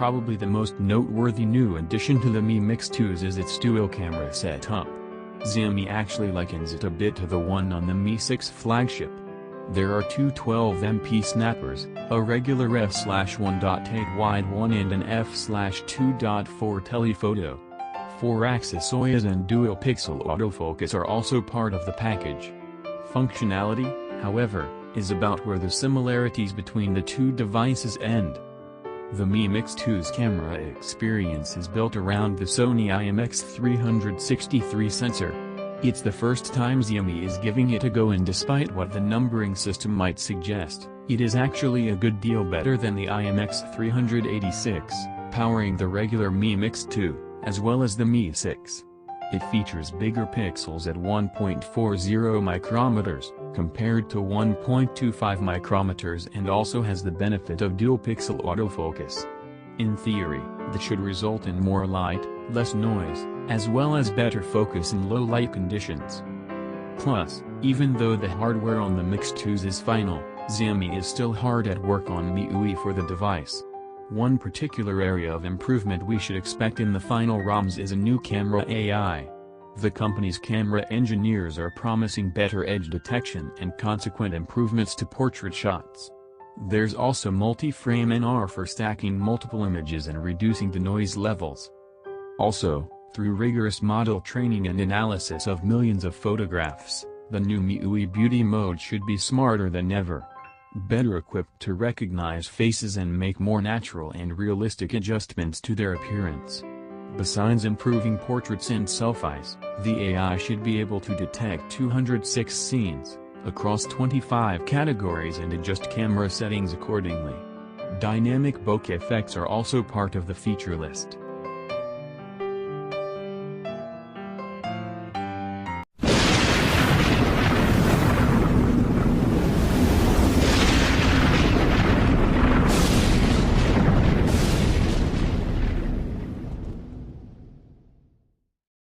probably the most noteworthy new addition to the Mi Mix 2s is its dual camera setup. Xiaomi actually likens it a bit to the one on the Mi 6 flagship. There are two 12MP snappers, a regular f/1.8 wide one and an f/2.4 telephoto. 4-axis OIS and dual-pixel autofocus are also part of the package. Functionality, however, is about where the similarities between the two devices end. The Mi Mix 2's camera experience is built around the Sony IMX363 sensor. It's the first time Xiaomi is giving it a go, and despite what the numbering system might suggest, it is actually a good deal better than the IMX386, powering the regular Mi Mix 2, as well as the Mi 6. It features bigger pixels at 1.40 micrometers, compared to 1.25 micrometers, and also has the benefit of dual-pixel autofocus. In theory, that should result in more light, less noise, as well as better focus in low-light conditions. Plus, even though the hardware on the Mix 2s is final, Xiaomi is still hard at work on MIUI for the device. One particular area of improvement we should expect in the final ROMs is a new camera AI. The company's camera engineers are promising better edge detection and consequent improvements to portrait shots. There's also multi-frame NR for stacking multiple images and reducing the noise levels. Also, through rigorous model training and analysis of millions of photographs, the new MIUI Beauty mode should be smarter than ever. Better equipped to recognize faces and make more natural and realistic adjustments to their appearance. Besides improving portraits and selfies, the AI should be able to detect 206 scenes, across 25 categories, and adjust camera settings accordingly. Dynamic bokeh effects are also part of the feature list.